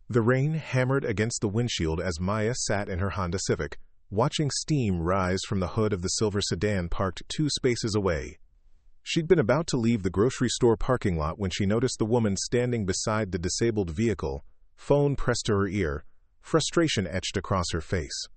The rain hammered against the windshield as Maya sat in her Honda Civic, watching steam rise from the hood of the silver sedan parked 2 spaces away. She'd been about to leave the grocery store parking lot when she noticed the woman standing beside the disabled vehicle, phone pressed to her ear, frustration etched across her face.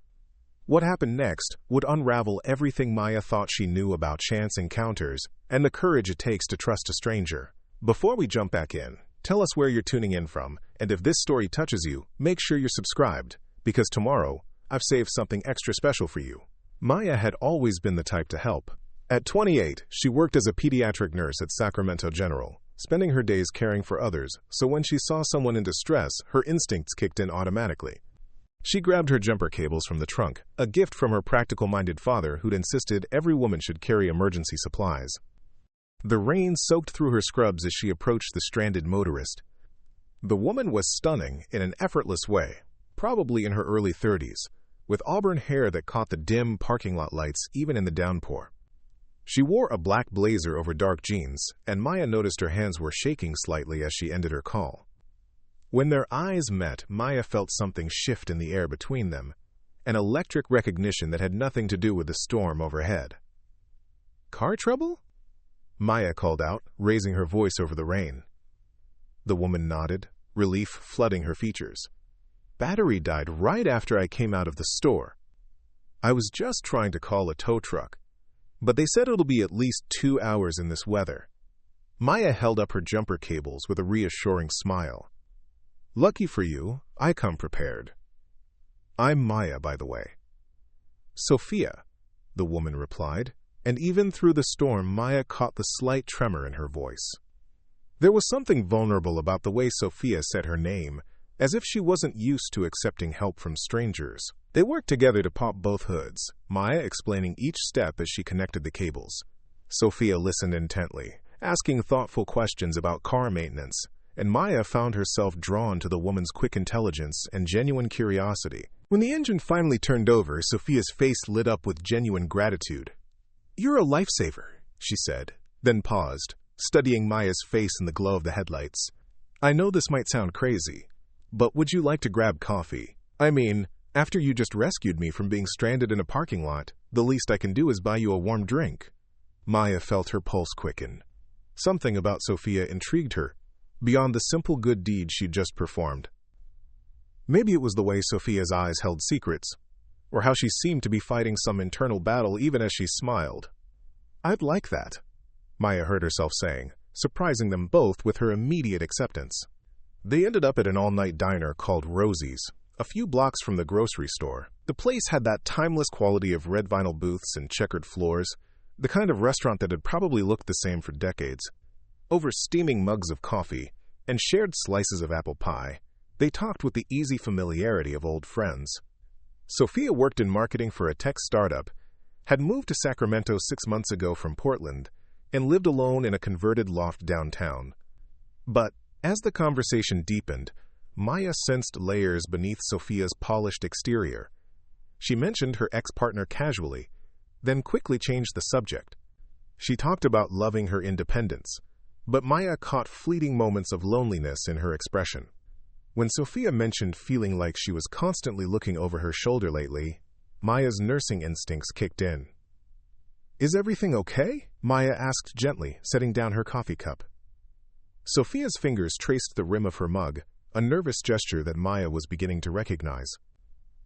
What happened next would unravel everything Maya thought she knew about chance encounters and the courage it takes to trust a stranger. Before we jump back in, tell us where you're tuning in from, and if this story touches you, make sure you're subscribed, because tomorrow, I've saved something extra special for you. Maya had always been the type to help. At 28, she worked as a pediatric nurse at Sacramento General, spending her days caring for others, so when she saw someone in distress, her instincts kicked in automatically. She grabbed her jumper cables from the trunk, a gift from her practical-minded father who'd insisted every woman should carry emergency supplies. The rain soaked through her scrubs as she approached the stranded motorist. The woman was stunning in an effortless way, probably in her early 30s, with auburn hair that caught the dim parking lot lights even in the downpour. She wore a black blazer over dark jeans, and Maya noticed her hands were shaking slightly as she ended her call. When their eyes met, Maya felt something shift in the air between them, an electric recognition that had nothing to do with the storm overhead. "Car trouble?" Maya called out, raising her voice over the rain. The woman nodded, relief flooding her features. "Battery died right after I came out of the store. I was just trying to call a tow truck, but they said it'll be at least 2 hours in this weather." Maya held up her jumper cables with a reassuring smile. "Lucky for you, I come prepared. I'm Maya, by the way." "Sophia," the woman replied, and even through the storm, Maya caught the slight tremor in her voice. There was something vulnerable about the way Sophia said her name, as if she wasn't used to accepting help from strangers. They worked together to pop both hoods, Maya explaining each step as she connected the cables. Sophia listened intently, asking thoughtful questions about car maintenance, and Maya found herself drawn to the woman's quick intelligence and genuine curiosity. When the engine finally turned over, Sophia's face lit up with genuine gratitude. "You're a lifesaver," she said, then paused, studying Maya's face in the glow of the headlights. "I know this might sound crazy, but would you like to grab coffee? I mean, after you just rescued me from being stranded in a parking lot, the least I can do is buy you a warm drink." Maya felt her pulse quicken. Something about Sophia intrigued her, beyond the simple good deed she'd just performed. Maybe it was the way Sophia's eyes held secrets, or how she seemed to be fighting some internal battle even as she smiled. "I'd like that," Maya heard herself saying, surprising them both with her immediate acceptance. They ended up at an all-night diner called Rosie's, a few blocks from the grocery store. The place had that timeless quality of red vinyl booths and checkered floors, the kind of restaurant that had probably looked the same for decades. Over steaming mugs of coffee and shared slices of apple pie, they talked with the easy familiarity of old friends. Sophia worked in marketing for a tech startup, had moved to Sacramento 6 months ago from Portland, and lived alone in a converted loft downtown. But as the conversation deepened, Maya sensed layers beneath Sophia's polished exterior. She mentioned her ex-partner casually, then quickly changed the subject. She talked about loving her independence, but Maya caught fleeting moments of loneliness in her expression. When Sophia mentioned feeling like she was constantly looking over her shoulder lately, Maya's nursing instincts kicked in. "Is everything okay?" Maya asked gently, setting down her coffee cup. Sophia's fingers traced the rim of her mug, a nervous gesture that Maya was beginning to recognize.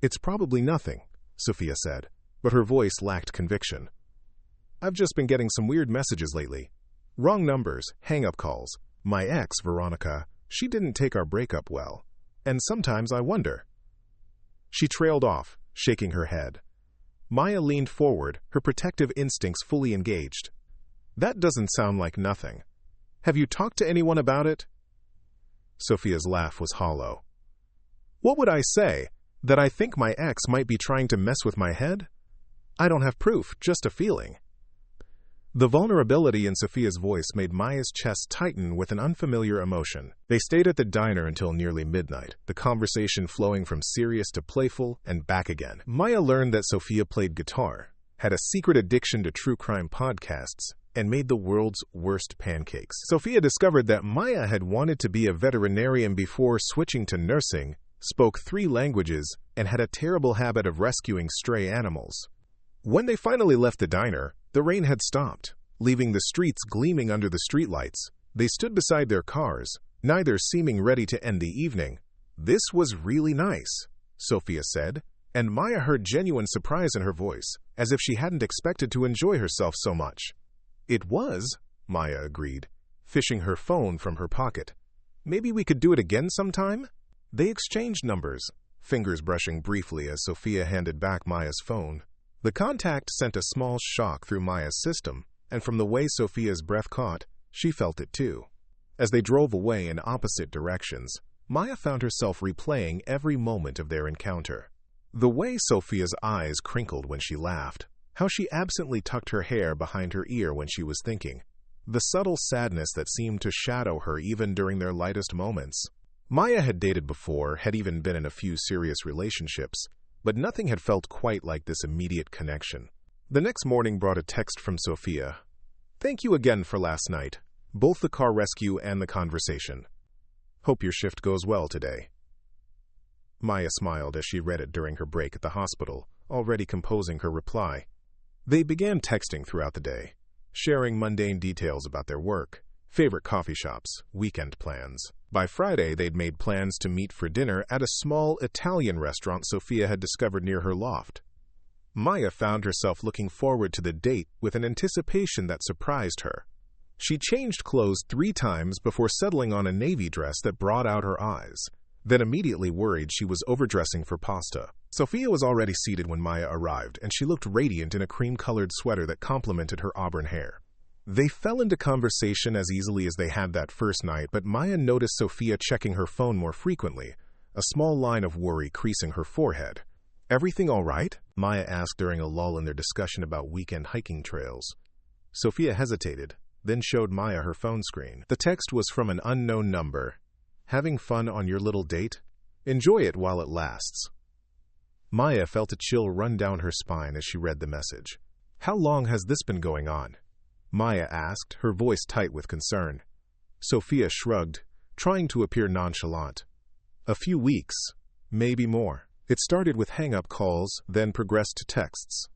"It's probably nothing," Sophia said, but her voice lacked conviction. "I've just been getting some weird messages lately. Wrong numbers, hang-up calls. My ex, Veronica, she didn't take our breakup well. And sometimes I wonder." She trailed off, shaking her head. Maya leaned forward, her protective instincts fully engaged. "That doesn't sound like nothing. Have you talked to anyone about it?" Sophia's laugh was hollow. "What would I say? That I think my ex might be trying to mess with my head? I don't have proof, just a feeling." The vulnerability in Sophia's voice made Maya's chest tighten with an unfamiliar emotion. They stayed at the diner until nearly midnight, the conversation flowing from serious to playful and back again. Maya learned that Sophia played guitar, had a secret addiction to true crime podcasts, and made the world's worst pancakes. Sophia discovered that Maya had wanted to be a veterinarian before switching to nursing, spoke 3 languages, and had a terrible habit of rescuing stray animals. When they finally left the diner, the rain had stopped, leaving the streets gleaming under the streetlights. They stood beside their cars, neither seeming ready to end the evening. "This was really nice," Sophia said, and Maya heard genuine surprise in her voice, as if she hadn't expected to enjoy herself so much. "It was," Maya agreed, fishing her phone from her pocket. "Maybe we could do it again sometime?" They exchanged numbers, fingers brushing briefly as Sophia handed back Maya's phone. The contact sent a small shock through Maya's system, and from the way Sophia's breath caught, she felt it too. As they drove away in opposite directions, Maya found herself replaying every moment of their encounter. The way Sophia's eyes crinkled when she laughed, how she absently tucked her hair behind her ear when she was thinking, the subtle sadness that seemed to shadow her even during their lightest moments. Maya had dated before, had even been in a few serious relationships, but nothing had felt quite like this immediate connection. The next morning brought a text from Sophia. "Thank you again for last night, both the car rescue and the conversation. Hope your shift goes well today." Maya smiled as she read it during her break at the hospital, already composing her reply. They began texting throughout the day, sharing mundane details about their work, favorite coffee shops, weekend plans. By Friday, they'd made plans to meet for dinner at a small Italian restaurant Sophia had discovered near her loft. Maya found herself looking forward to the date with an anticipation that surprised her. She changed clothes 3 times before settling on a navy dress that brought out her eyes, then immediately worried she was overdressing for pasta. Sophia was already seated when Maya arrived, and she looked radiant in a cream-colored sweater that complemented her auburn hair. They fell into conversation as easily as they had that first night, but Maya noticed Sophia checking her phone more frequently, a small line of worry creasing her forehead. "Everything all right?" Maya asked during a lull in their discussion about weekend hiking trails. Sophia hesitated, then showed Maya her phone screen. The text was from an unknown number. "Having fun on your little date? Enjoy it while it lasts." Maya felt a chill run down her spine as she read the message. "How long has this been going on?" Maya asked, her voice tight with concern. Sophia shrugged, trying to appear nonchalant. "A few weeks, maybe more. It started with hang-up calls, then progressed to texts.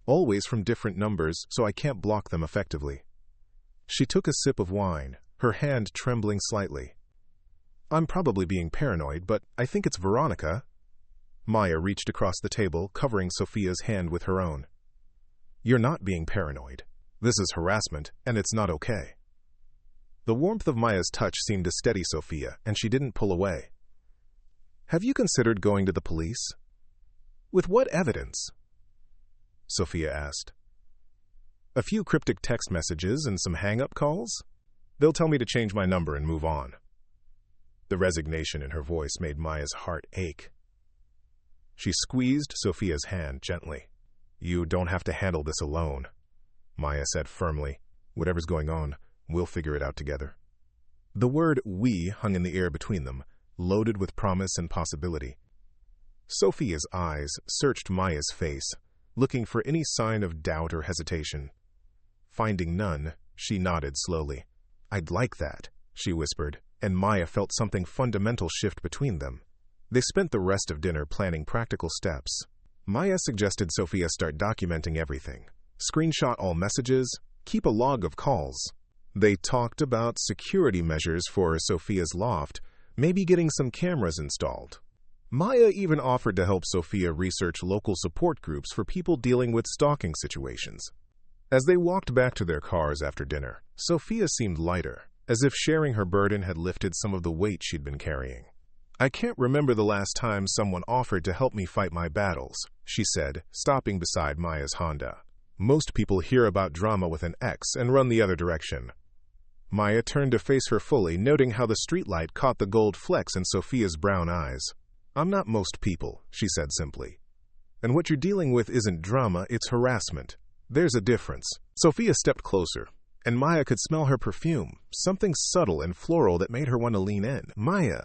Always from different numbers, so I can't block them effectively." She took a sip of wine, her hand trembling slightly. "I'm probably being paranoid, but I think it's Veronica." Maya reached across the table, covering Sophia's hand with her own. "You're not being paranoid. This is harassment, and it's not okay." The warmth of Maya's touch seemed to steady Sophia, and she didn't pull away. "Have you considered going to the police?" "With what evidence?" Sophia asked. "A few cryptic text messages and some hang-up calls? They'll tell me to change my number and move on." The resignation in her voice made Maya's heart ache. She squeezed Sophia's hand gently. "You don't have to handle this alone," Maya said firmly. "Whatever's going on, we'll figure it out together." The word "we" hung in the air between them, loaded with promise and possibility. Sophia's eyes searched Maya's face, looking for any sign of doubt or hesitation. Finding none, she nodded slowly. "I'd like that," she whispered, and Maya felt something fundamental shift between them. They spent the rest of dinner planning practical steps. Maya suggested Sophia start documenting everything. Screenshot all messages, keep a log of calls. They talked about security measures for Sophia's loft, maybe getting some cameras installed. Maya even offered to help Sophia research local support groups for people dealing with stalking situations. As they walked back to their cars after dinner, Sophia seemed lighter, as if sharing her burden had lifted some of the weight she'd been carrying. "I can't remember the last time someone offered to help me fight my battles," she said, stopping beside Maya's Honda. "Most people hear about drama with an X and run the other direction." Maya turned to face her fully, noting how the streetlight caught the gold flecks in Sophia's brown eyes. "I'm not most people," she said simply. "And what you're dealing with isn't drama, it's harassment. There's a difference." Sophia stepped closer, and Maya could smell her perfume, something subtle and floral that made her want to lean in. "Maya,"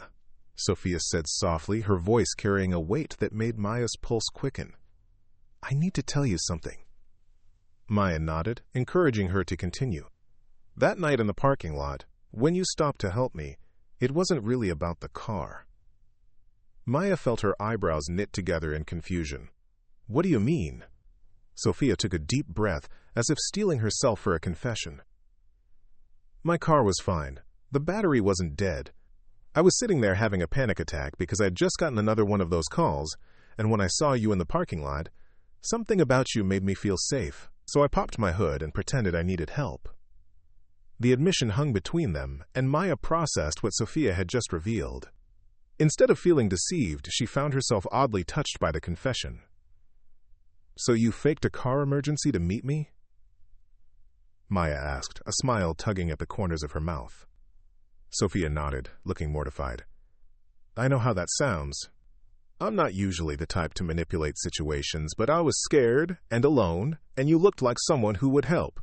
Sophia said softly, her voice carrying a weight that made Maya's pulse quicken. "I need to tell you something." Maya nodded, encouraging her to continue. That night in the parking lot, when you stopped to help me, it wasn't really about the car. Maya felt her eyebrows knit together in confusion. What do you mean? Sophia took a deep breath, as if steeling herself for a confession. My car was fine. The battery wasn't dead. I was sitting there having a panic attack because I had just gotten another one of those calls, and when I saw you in the parking lot, something about you made me feel safe, so I popped my hood and pretended I needed help. The admission hung between them, and Maya processed what Sophia had just revealed. Instead of feeling deceived, she found herself oddly touched by the confession. So you faked a car emergency to meet me? Maya asked, a smile tugging at the corners of her mouth. Sophia nodded, looking mortified. I know how that sounds. I'm not usually the type to manipulate situations, but I was scared and alone, and you looked like someone who would help.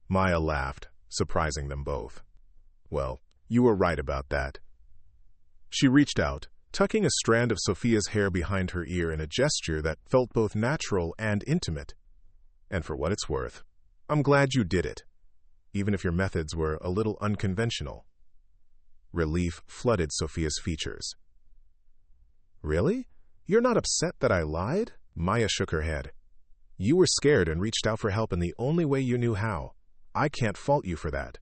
Maya laughed, surprising them both. Well, you were right about that. She reached out, tucking a strand of Sophia's hair behind her ear in a gesture that felt both natural and intimate. And for what it's worth, I'm glad you did it, even if your methods were a little unconventional. Relief flooded Sophia's features. Really? You're not upset that I lied? Maya shook her head. You were scared and reached out for help in the only way you knew how. I can't fault you for that.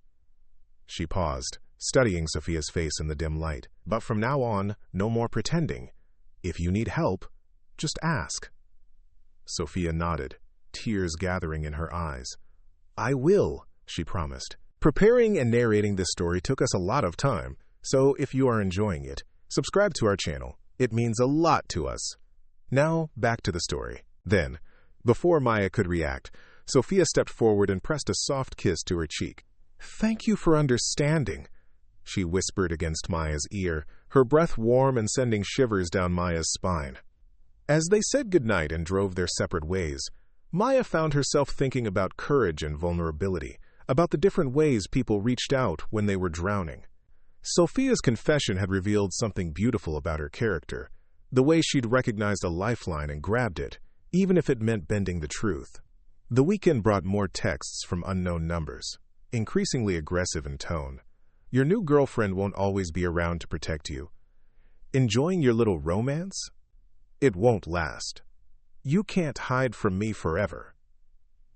She paused, studying Sophia's face in the dim light. But from now on, no more pretending. If you need help, just ask. Sophia nodded, tears gathering in her eyes. I will, she promised. Preparing and narrating this story took us a lot of time, so if you are enjoying it, subscribe to our channel. It means a lot to us. Now, back to the story. Then, before Maya could react, Sophia stepped forward and pressed a soft kiss to her cheek. Thank you for understanding, she whispered against Maya's ear, her breath warm and sending shivers down Maya's spine. As they said goodnight and drove their separate ways, Maya found herself thinking about courage and vulnerability, about the different ways people reached out when they were drowning. Sophia's confession had revealed something beautiful about her character, the way she'd recognized a lifeline and grabbed it, even if it meant bending the truth. The weekend brought more texts from unknown numbers, increasingly aggressive in tone. Your new girlfriend won't always be around to protect you. Enjoying your little romance? It won't last. You can't hide from me forever.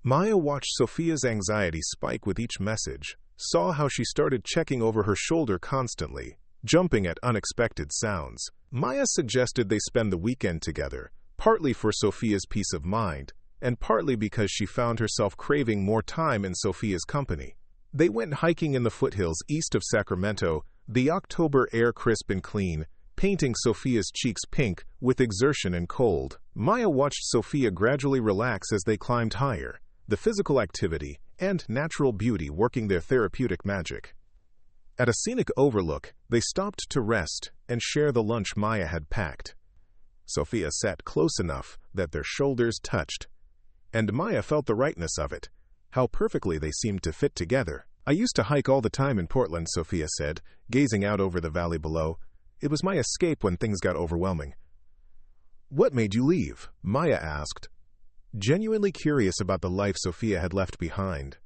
Maya watched Sophia's anxiety spike with each message, saw how she started checking over her shoulder constantly, jumping at unexpected sounds. Maya suggested they spend the weekend together, partly for Sophia's peace of mind, and partly because she found herself craving more time in Sophia's company. They went hiking in the foothills east of Sacramento, the October air crisp and clean, painting Sophia's cheeks pink with exertion and cold. Maya watched Sophia gradually relax as they climbed higher, the physical activity and natural beauty working their therapeutic magic. At a scenic overlook, they stopped to rest and share the lunch Maya had packed. Sophia sat close enough that their shoulders touched, and Maya felt the rightness of it, how perfectly they seemed to fit together. I used to hike all the time in Portland, Sophia said, gazing out over the valley below. It was my escape when things got overwhelming. What made you leave? Maya asked, genuinely curious about the life Sophia had left behind.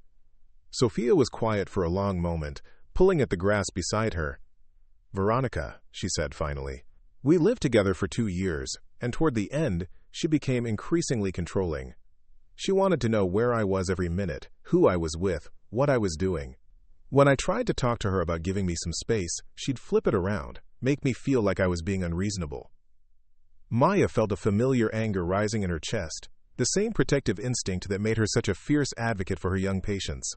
Sophia was quiet for a long moment, pulling at the grass beside her. Veronica, she said finally. We lived together for 2 years, and toward the end, she became increasingly controlling. She wanted to know where I was every minute, who I was with, what I was doing. When I tried to talk to her about giving me some space, she'd flip it around, make me feel like I was being unreasonable. Maya felt a familiar anger rising in her chest, the same protective instinct that made her such a fierce advocate for her young patients.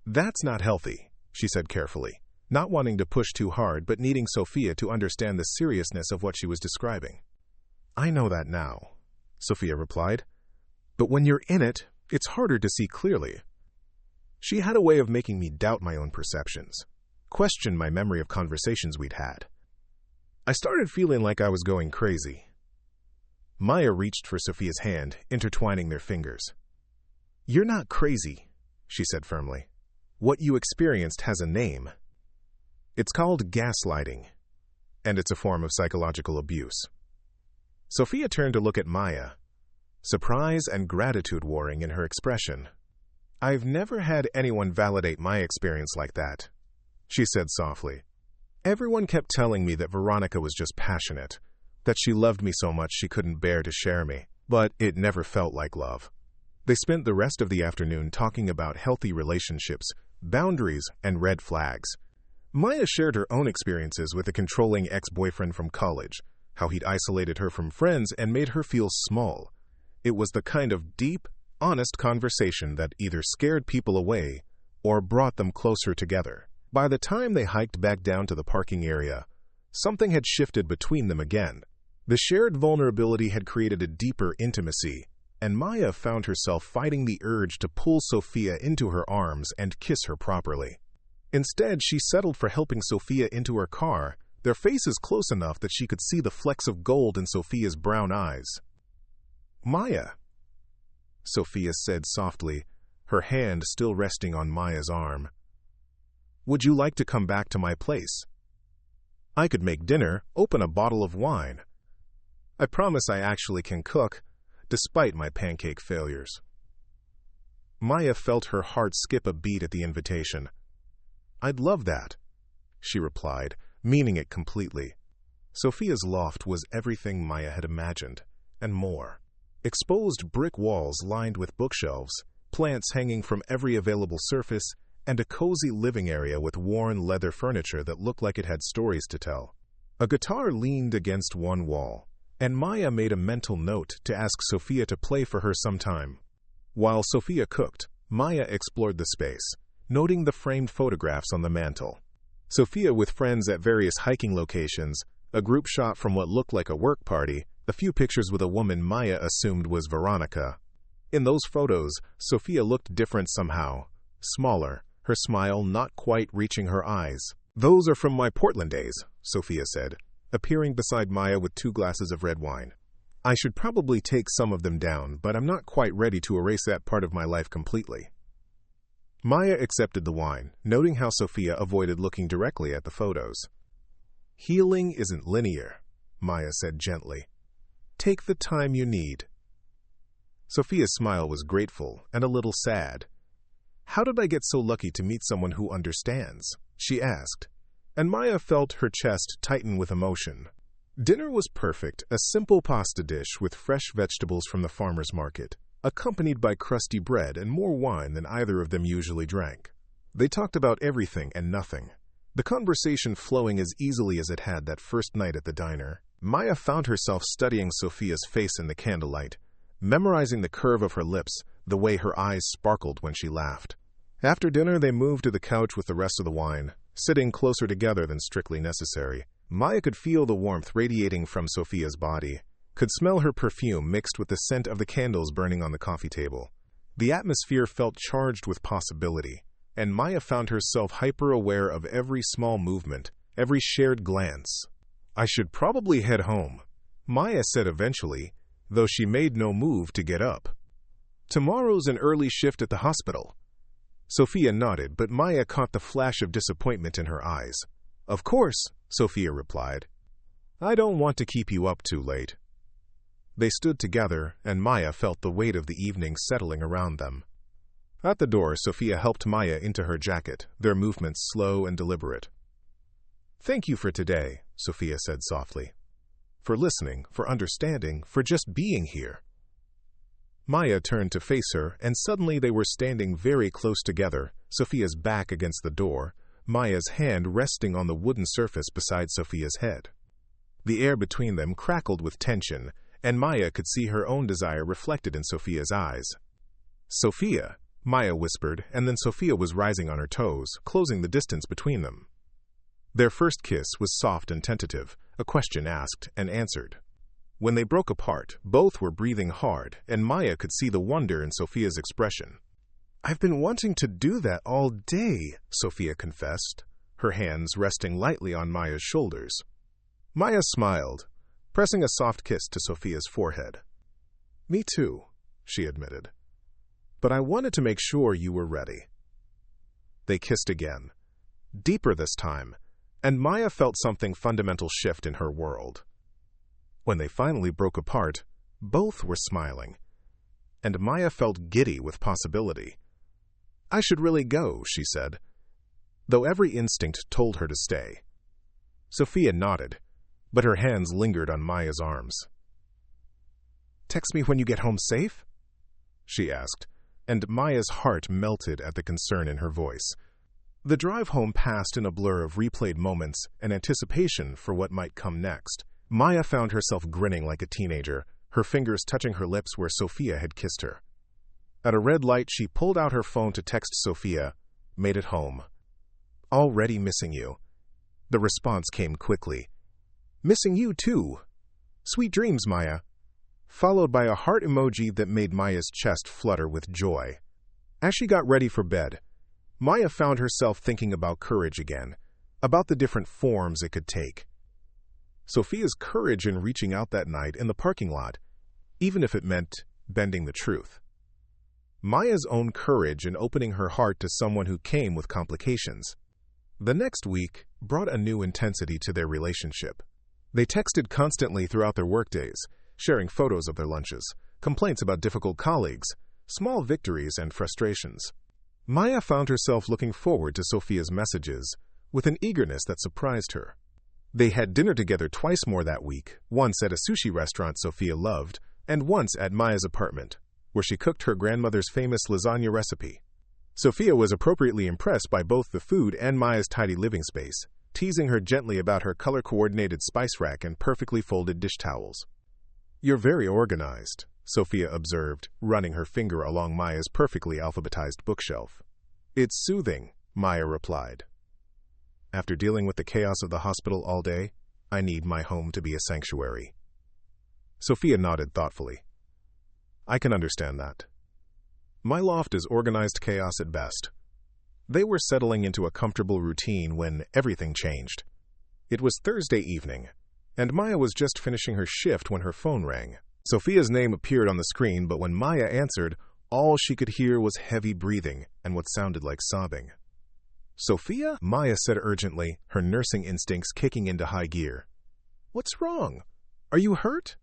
That's not healthy, she said carefully, not wanting to push too hard but needing Sophia to understand the seriousness of what she was describing. I know that now, Sophia replied. But when you're in it, it's harder to see clearly. She had a way of making me doubt my own perceptions, question my memory of conversations we'd had. I started feeling like I was going crazy. Maya reached for Sophia's hand, intertwining their fingers. You're not crazy, she said firmly. What you experienced has a name. It's called gaslighting, and it's a form of psychological abuse. Sophia turned to look at Maya, surprise and gratitude warring in her expression. "I've never had anyone validate my experience like that," she said softly. "Everyone kept telling me that Veronica was just passionate, that she loved me so much she couldn't bear to share me, but it never felt like love." They spent the rest of the afternoon talking about healthy relationships, boundaries, and red flags. Maya shared her own experiences with a controlling ex-boyfriend from college, how he'd isolated her from friends and made her feel small. It was the kind of deep, honest conversation that either scared people away or brought them closer together. By the time they hiked back down to the parking area, something had shifted between them again. The shared vulnerability had created a deeper intimacy, and Maya found herself fighting the urge to pull Sophia into her arms and kiss her properly. Instead, she settled for helping Sophia into her car, their faces close enough that she could see the flecks of gold in Sophia's brown eyes. "Maya," Sophia said softly, her hand still resting on Maya's arm. "Would you like to come back to my place? I could make dinner, open a bottle of wine. I promise I actually can cook, despite my pancake failures." Maya felt her heart skip a beat at the invitation. "I'd love that," she replied, meaning it completely. Sophia's loft was everything Maya had imagined, and more. Exposed brick walls lined with bookshelves, plants hanging from every available surface, and a cozy living area with worn leather furniture that looked like it had stories to tell. A guitar leaned against one wall, and Maya made a mental note to ask Sophia to play for her sometime. While Sophia cooked, Maya explored the space, noting the framed photographs on the mantel. Sophia with friends at various hiking locations, a group shot from what looked like a work party, a few pictures with a woman Maya assumed was Veronica. In those photos, Sophia looked different somehow, smaller, her smile not quite reaching her eyes. "Those are from my Portland days," Sophia said, appearing beside Maya with 2 glasses of red wine. "I should probably take some of them down, but I'm not quite ready to erase that part of my life completely." Maya accepted the wine, noting how Sophia avoided looking directly at the photos. "Healing isn't linear," Maya said gently. "Take the time you need." Sophia's smile was grateful and a little sad. "How did I get so lucky to meet someone who understands?" she asked, and Maya felt her chest tighten with emotion. Dinner was perfect, a simple pasta dish with fresh vegetables from the farmer's market, accompanied by crusty bread and more wine than either of them usually drank. They talked about everything and nothing, the conversation flowing as easily as it had that first night at the diner. Maya found herself studying Sophia's face in the candlelight, memorizing the curve of her lips, the way her eyes sparkled when she laughed. After dinner, they moved to the couch with the rest of the wine, sitting closer together than strictly necessary. Maya could feel the warmth radiating from Sophia's body, could smell her perfume mixed with the scent of the candles burning on the coffee table. The atmosphere felt charged with possibility, and Maya found herself hyper-aware of every small movement, every shared glance. "I should probably head home," Maya said eventually, though she made no move to get up. "Tomorrow's an early shift at the hospital." Sophia nodded, but Maya caught the flash of disappointment in her eyes. "Of course," Sophia replied. "I don't want to keep you up too late." They stood together, and Maya felt the weight of the evening settling around them. At the door, Sophia helped Maya into her jacket, their movements slow and deliberate. "Thank you for today," Sophia said softly. "For listening, for understanding, for just being here." Maya turned to face her, and suddenly they were standing very close together, Sophia's back against the door, Maya's hand resting on the wooden surface beside Sophia's head. The air between them crackled with tension, and Maya could see her own desire reflected in Sophia's eyes. "Sophia," Maya whispered, and then Sophia was rising on her toes, closing the distance between them. Their first kiss was soft and tentative, a question asked and answered. When they broke apart, both were breathing hard, and Maya could see the wonder in Sophia's expression. "I've been wanting to do that all day," Sophia confessed, her hands resting lightly on Maya's shoulders. Maya smiled, pressing a soft kiss to Sophia's forehead. "Me too," she admitted. "But I wanted to make sure you were ready." They kissed again, deeper this time, and Maya felt something fundamental shift in her world. When they finally broke apart, both were smiling, and Maya felt giddy with possibility. I should really go, she said, though every instinct told her to stay. Sophia nodded, but her hands lingered on Maya's arms. Text me when you get home safe? She asked, and Maya's heart melted at the concern in her voice. The drive home passed in a blur of replayed moments and anticipation for what might come next. Maya found herself grinning like a teenager, her fingers touching her lips where Sophia had kissed her. At a red light, she pulled out her phone to text Sophia, "Made it home. Already missing you." The response came quickly. "Missing you too. Sweet dreams, Maya," followed by a heart emoji that made Maya's chest flutter with joy. As she got ready for bed, Maya found herself thinking about courage again, about the different forms it could take. Sophia's courage in reaching out that night in the parking lot, even if it meant bending the truth. Maya's own courage in opening her heart to someone who came with complications. The next week brought a new intensity to their relationship. They texted constantly throughout their workdays, sharing photos of their lunches, complaints about difficult colleagues, small victories and frustrations. Maya found herself looking forward to Sophia's messages with an eagerness that surprised her. They had dinner together twice more that week, once at a sushi restaurant Sophia loved, and once at Maya's apartment, where she cooked her grandmother's famous lasagna recipe. Sophia was appropriately impressed by both the food and Maya's tidy living space, teasing her gently about her color-coordinated spice rack and perfectly folded dish towels. "You're very organized," Sophia observed, running her finger along Maya's perfectly alphabetized bookshelf. "It's soothing," Maya replied. "After dealing with the chaos of the hospital all day, I need my home to be a sanctuary." Sophia nodded thoughtfully. "I can understand that. My loft is organized chaos at best." They were settling into a comfortable routine when everything changed. It was Thursday evening, and Maya was just finishing her shift when her phone rang. Sophia's name appeared on the screen, but when Maya answered, all she could hear was heavy breathing and what sounded like sobbing. "Sophia?" Maya said urgently, her nursing instincts kicking into high gear. "What's wrong? Are you hurt?"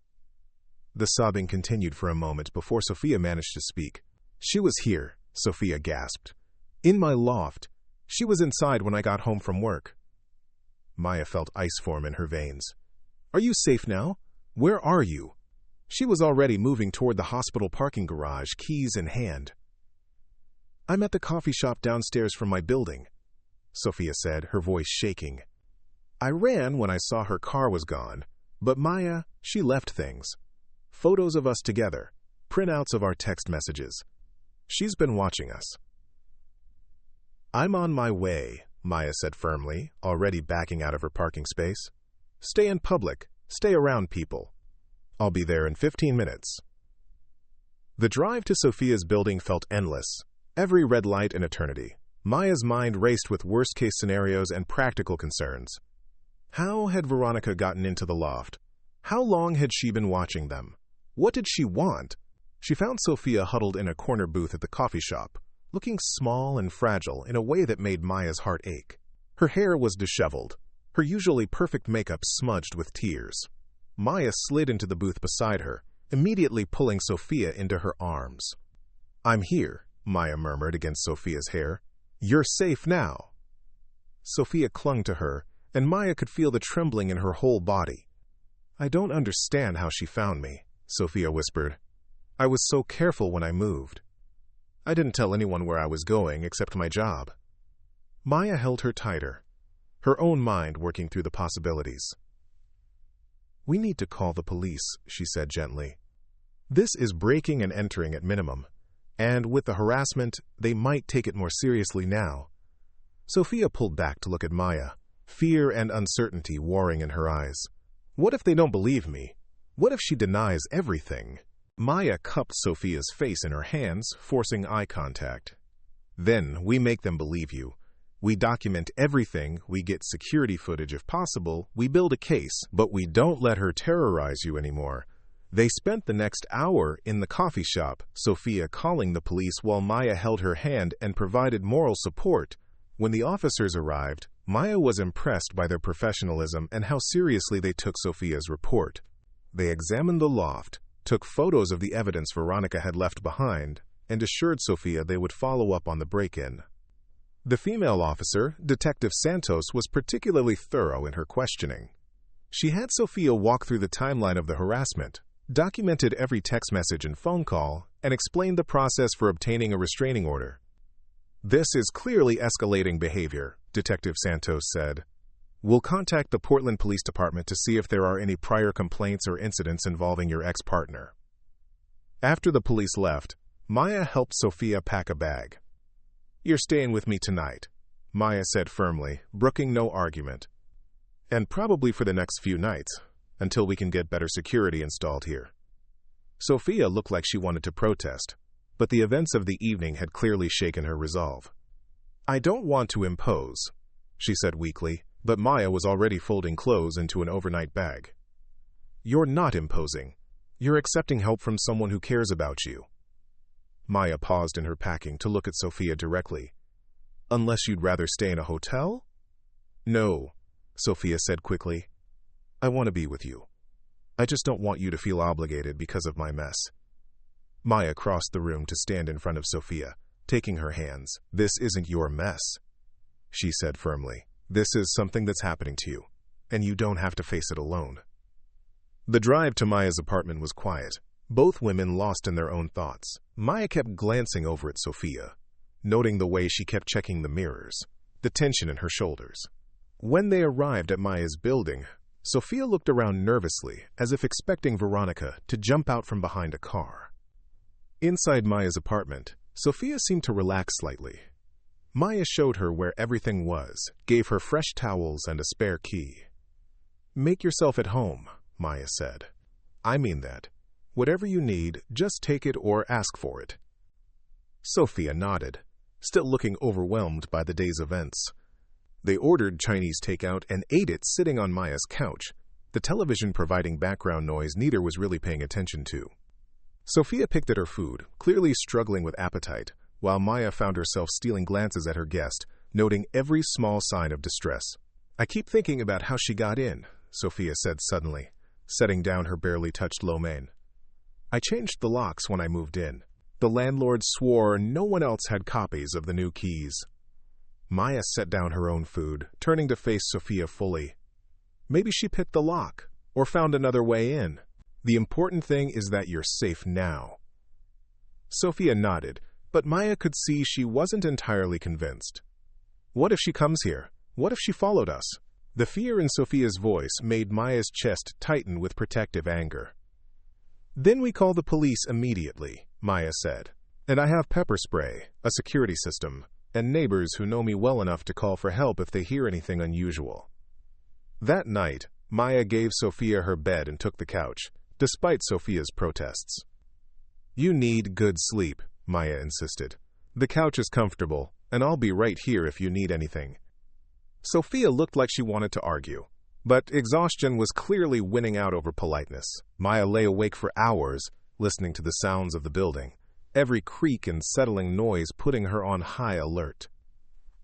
The sobbing continued for a moment before Sophia managed to speak. "She was here," Sophia gasped. "In my loft. She was inside when I got home from work." Maya felt ice form in her veins. "Are you safe now? Where are you?" She was already moving toward the hospital parking garage, keys in hand. "I'm at the coffee shop downstairs from my building," Sophia said, her voice shaking. "I ran when I saw her car was gone, but Maya, she left things. Photos of us together, printouts of our text messages. She's been watching us." "I'm on my way," Maya said firmly, already backing out of her parking space. "Stay in public. Stay around people. I'll be there in 15 minutes. The drive to Sophia's building felt endless, every red light an eternity. Maya's mind raced with worst-case scenarios and practical concerns. How had Veronica gotten into the loft? How long had she been watching them? What did she want? She found Sophia huddled in a corner booth at the coffee shop, looking small and fragile in a way that made Maya's heart ache. Her hair was disheveled, her usually perfect makeup smudged with tears. Maya slid into the booth beside her, immediately pulling Sophia into her arms. "I'm here," Maya murmured against Sophia's hair. "You're safe now." Sophia clung to her, and Maya could feel the trembling in her whole body. "I don't understand how she found me," Sophia whispered. "I was so careful when I moved. I didn't tell anyone where I was going except my job." Maya held her tighter, her own mind working through the possibilities. "We need to call the police," she said gently. "This is breaking and entering at minimum, and with the harassment, they might take it more seriously now." Sophia pulled back to look at Maya, fear and uncertainty warring in her eyes. "What if they don't believe me? What if she denies everything?" Maya cupped Sophia's face in her hands, forcing eye contact. "Then we make them believe you. We document everything, we get security footage if possible, we build a case, but we don't let her terrorize you anymore." They spent the next hour in the coffee shop, Sophia calling the police while Maya held her hand and provided moral support. When the officers arrived, Maya was impressed by their professionalism and how seriously they took Sophia's report. They examined the loft, took photos of the evidence Veronica had left behind, and assured Sophia they would follow up on the break-in. The female officer, Detective Santos, was particularly thorough in her questioning. She had Sophia walk through the timeline of the harassment, documented every text message and phone call, and explained the process for obtaining a restraining order. "This is clearly escalating behavior," Detective Santos said. "We'll contact the Portland Police Department to see if there are any prior complaints or incidents involving your ex-partner." After the police left, Maya helped Sophia pack a bag. "You're staying with me tonight," Maya said firmly, brooking no argument. "And probably for the next few nights, until we can get better security installed here." Sophia looked like she wanted to protest, but the events of the evening had clearly shaken her resolve. "I don't want to impose," she said weakly, but Maya was already folding clothes into an overnight bag. "You're not imposing. You're accepting help from someone who cares about you." Maya paused in her packing to look at Sophia directly. "Unless you'd rather stay in a hotel?" "No," Sophia said quickly. "I want to be with you. I just don't want you to feel obligated because of my mess." Maya crossed the room to stand in front of Sophia, taking her hands. "This isn't your mess," she said firmly. "This is something that's happening to you, and you don't have to face it alone." The drive to Maya's apartment was quiet, both women lost in their own thoughts. Maya kept glancing over at Sophia, noting the way she kept checking the mirrors, the tension in her shoulders. When they arrived at Maya's building, Sophia looked around nervously, as if expecting Veronica to jump out from behind a car. Inside Maya's apartment, Sophia seemed to relax slightly. Maya showed her where everything was, gave her fresh towels and a spare key. "Make yourself at home," Maya said. "I mean that. Whatever you need, just take it or ask for it." Sophia nodded, still looking overwhelmed by the day's events. They ordered Chinese takeout and ate it sitting on Maya's couch, the television providing background noise neither was really paying attention to. Sophia picked at her food, clearly struggling with appetite, while Maya found herself stealing glances at her guest, noting every small sign of distress. "I keep thinking about how she got in," Sophia said suddenly, setting down her barely touched lo mein. "I changed the locks when I moved in. The landlord swore no one else had copies of the new keys." Maya set down her own food, turning to face Sophia fully. "Maybe she picked the lock, or found another way in. The important thing is that you're safe now." Sophia nodded, but Maya could see she wasn't entirely convinced. "What if she comes here? What if she followed us?" The fear in Sophia's voice made Maya's chest tighten with protective anger. "Then we call the police immediately," Maya said. "And I have pepper spray, a security system, and neighbors who know me well enough to call for help if they hear anything unusual." That night, Maya gave Sophia her bed and took the couch, despite Sophia's protests. "You need good sleep," Maya insisted. "The couch is comfortable, and I'll be right here if you need anything." Sophia looked like she wanted to argue, but exhaustion was clearly winning out over politeness. Maya lay awake for hours, listening to the sounds of the building, every creak and settling noise putting her on high alert.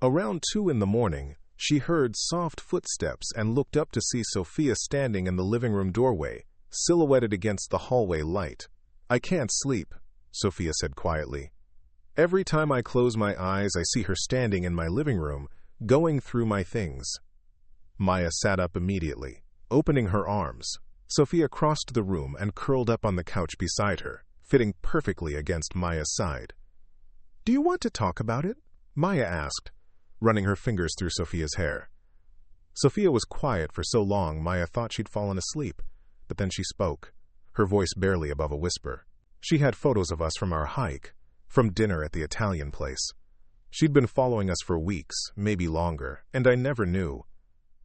Around 2 in the morning, she heard soft footsteps and looked up to see Sophia standing in the living room doorway, silhouetted against the hallway light. "I can't sleep," Sophia said quietly. "Every time I close my eyes, I see her standing in my living room, going through my things." Maya sat up immediately, opening her arms. Sophia crossed the room and curled up on the couch beside her, fitting perfectly against Maya's side. "Do you want to talk about it?" Maya asked, running her fingers through Sophia's hair. Sophia was quiet for so long Maya thought she'd fallen asleep, but then she spoke, her voice barely above a whisper. "She had photos of us from our hike, from dinner at the Italian place. She'd been following us for weeks, maybe longer, and I never knew."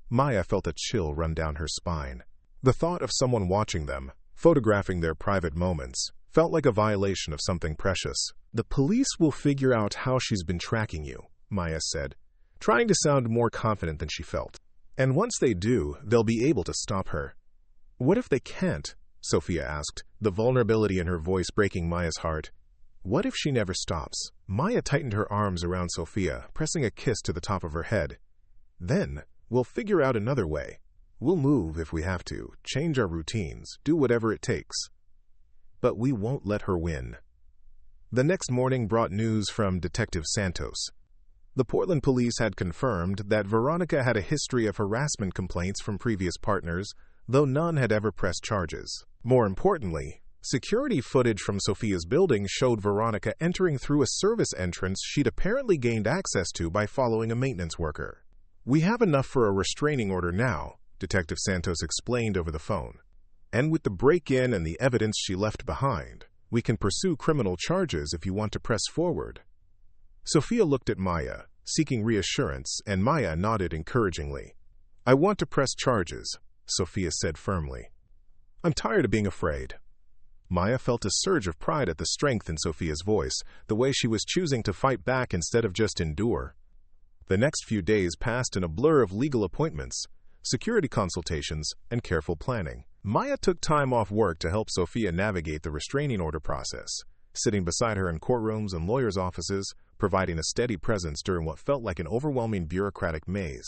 Maya felt a chill run down her spine. The thought of someone watching them, photographing their private moments, felt like a violation of something precious. "The police will figure out how she's been tracking you," Maya said, trying to sound more confident than she felt. "And once they do, they'll be able to stop her." "What if they can't?" Sophia asked, the vulnerability in her voice breaking Maya's heart. "What if she never stops?" Maya tightened her arms around Sophia, pressing a kiss to the top of her head. "Then, we'll figure out another way. We'll move if we have to, change our routines, do whatever it takes. But we won't let her win." The next morning brought news from Detective Santos. The Portland police had confirmed that Veronica had a history of harassment complaints from previous partners, though none had ever pressed charges. More importantly, security footage from Sophia's building showed Veronica entering through a service entrance she'd apparently gained access to by following a maintenance worker. "We have enough for a restraining order now," Detective Santos explained over the phone. "And with the break-in and the evidence she left behind, we can pursue criminal charges if you want to press forward." Sophia looked at Maya, seeking reassurance, and Maya nodded encouragingly. "I want to press charges," Sophia said firmly. "I'm tired of being afraid." Maya felt a surge of pride at the strength in Sophia's voice, the way she was choosing to fight back instead of just endure. The next few days passed in a blur of legal appointments, security consultations, and careful planning. Maya took time off work to help Sophia navigate the restraining order process, sitting beside her in courtrooms and lawyers' offices, providing a steady presence during what felt like an overwhelming bureaucratic maze.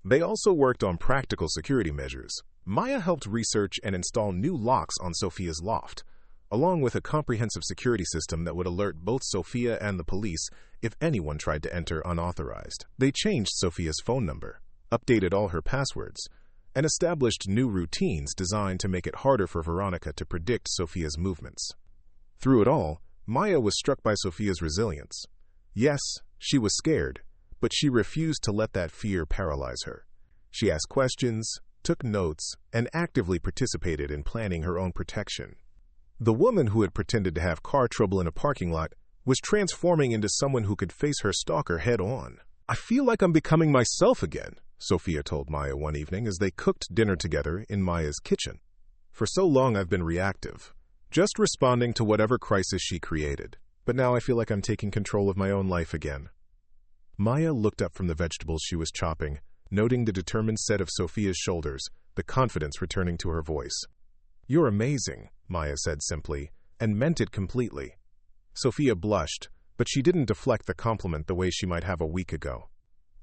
They also worked on practical security measures. Maya helped research and install new locks on Sophia's loft, along with a comprehensive security system that would alert both Sophia and the police if anyone tried to enter unauthorized. They changed Sophia's phone number, updated all her passwords, and established new routines designed to make it harder for Veronica to predict Sophia's movements. Through it all, Maya was struck by Sophia's resilience. Yes, she was scared, but she refused to let that fear paralyze her. She asked questions, took notes, and actively participated in planning her own protection. The woman who had pretended to have car trouble in a parking lot was transforming into someone who could face her stalker head-on. "I feel like I'm becoming myself again," Sophia told Maya one evening as they cooked dinner together in Maya's kitchen. "For so long I've been reactive, just responding to whatever crisis she created. But now I feel like I'm taking control of my own life again." Maya looked up from the vegetables she was chopping, noting the determined set of Sophia's shoulders, the confidence returning to her voice. "You're amazing," Maya said simply, and meant it completely. Sophia blushed, but she didn't deflect the compliment the way she might have a week ago.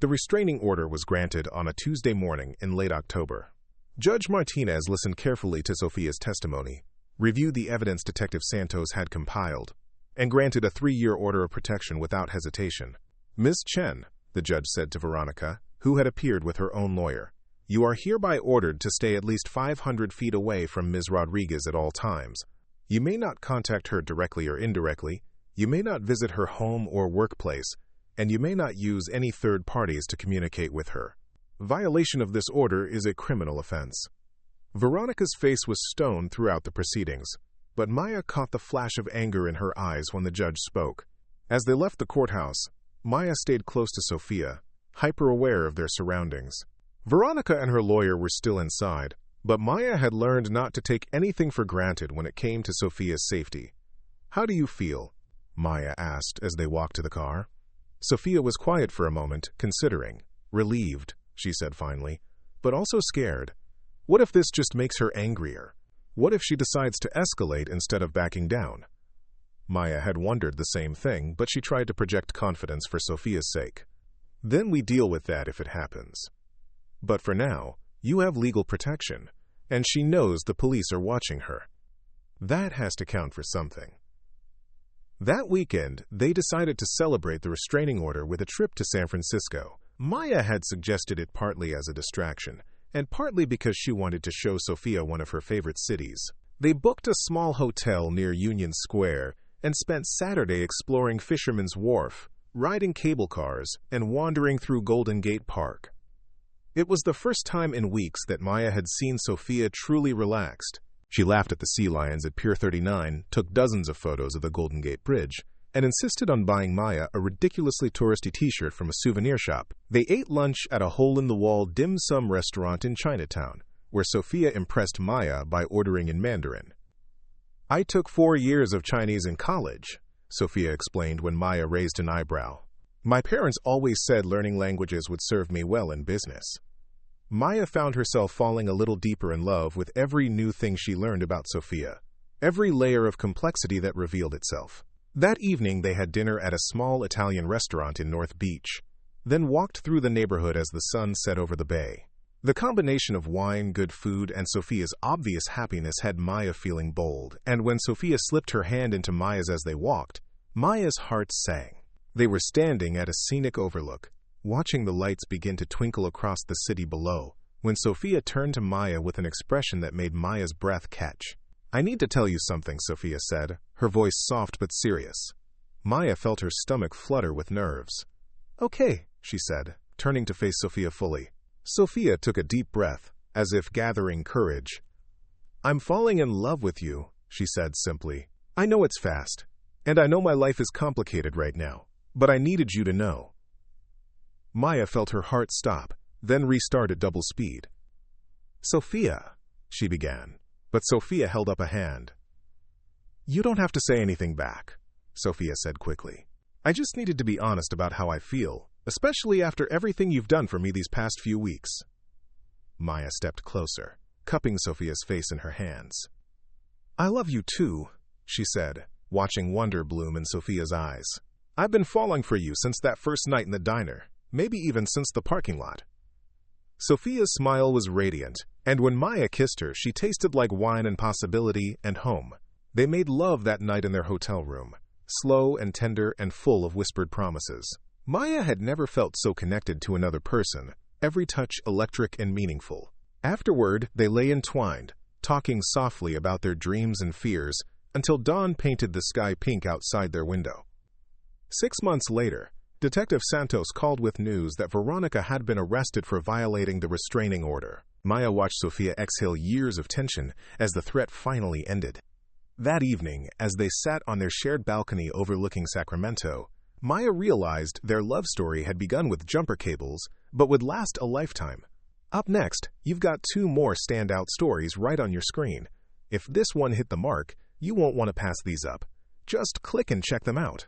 The restraining order was granted on a Tuesday morning in late October. Judge Martinez listened carefully to Sophia's testimony, reviewed the evidence Detective Santos had compiled, and granted a 3-year order of protection without hesitation. "Ms. Chen," the judge said to Veronica, who had appeared with her own lawyer, "you are hereby ordered to stay at least 500 feet away from Ms. Rodriguez at all times. You may not contact her directly or indirectly, you may not visit her home or workplace, and you may not use any third parties to communicate with her. Violation of this order is a criminal offense." Veronica's face was stone throughout the proceedings, but Maya caught the flash of anger in her eyes when the judge spoke. As they left the courthouse, Maya stayed close to Sophia, hyper-aware of their surroundings. Veronica and her lawyer were still inside, but Maya had learned not to take anything for granted when it came to Sophia's safety. "How do you feel?" Maya asked as they walked to the car. Sophia was quiet for a moment, considering. "Relieved," she said finally, "but also scared. What if this just makes her angrier? What if she decides to escalate instead of backing down?" Maya had wondered the same thing, but she tried to project confidence for Sophia's sake. "Then we deal with that if it happens. But for now, you have legal protection, and she knows the police are watching her. That has to count for something." That weekend, they decided to celebrate the restraining order with a trip to San Francisco. Maya had suggested it partly as a distraction, and partly because she wanted to show Sophia one of her favorite cities. They booked a small hotel near Union Square and spent Saturday exploring Fisherman's Wharf, riding cable cars, and wandering through Golden Gate Park. It was the first time in weeks that Maya had seen Sophia truly relaxed. She laughed at the sea lions at Pier 39, took dozens of photos of the Golden Gate Bridge, and insisted on buying Maya a ridiculously touristy t-shirt from a souvenir shop. They ate lunch at a hole-in-the-wall dim sum restaurant in Chinatown, where Sophia impressed Maya by ordering in Mandarin. "I took 4 years of Chinese in college," Sophia explained when Maya raised an eyebrow. "My parents always said learning languages would serve me well in business." Maya found herself falling a little deeper in love with every new thing she learned about Sophia, every layer of complexity that revealed itself. That evening they had dinner at a small Italian restaurant in North Beach, then walked through the neighborhood as the sun set over the bay. The combination of wine, good food, and Sophia's obvious happiness had Maya feeling bold, and when Sophia slipped her hand into Maya's as they walked, Maya's heart sang. They were standing at a scenic overlook, watching the lights begin to twinkle across the city below, when Sophia turned to Maya with an expression that made Maya's breath catch. "I need to tell you something," Sophia said, her voice soft but serious. Maya felt her stomach flutter with nerves. "Okay," she said, turning to face Sophia fully. Sophia took a deep breath, as if gathering courage. "I'm falling in love with you," she said simply. "I know it's fast, and I know my life is complicated right now, but I needed you to know." Maya felt her heart stop, then restart at double speed. "Sophia," she began, but Sophia held up a hand. "You don't have to say anything back," Sophia said quickly. "I just needed to be honest about how I feel, especially after everything you've done for me these past few weeks." Maya stepped closer, cupping Sophia's face in her hands. "I love you too," she said, watching wonder bloom in Sophia's eyes. "I've been falling for you since that first night in the diner, maybe even since the parking lot." Sophia's smile was radiant, and when Maya kissed her, she tasted like wine and possibility and home. They made love that night in their hotel room, slow and tender and full of whispered promises. Maya had never felt so connected to another person, every touch electric and meaningful. Afterward, they lay entwined, talking softly about their dreams and fears, until dawn painted the sky pink outside their window. 6 months later, Detective Santos called with news that Veronica had been arrested for violating the restraining order. Maya watched Sophia exhale years of tension as the threat finally ended. That evening, as they sat on their shared balcony overlooking Sacramento, Maya realized their love story had begun with jumper cables, but would last a lifetime. Up next, you've got 2 more standout stories right on your screen. If this one hit the mark, you won't want to pass these up. Just click and check them out.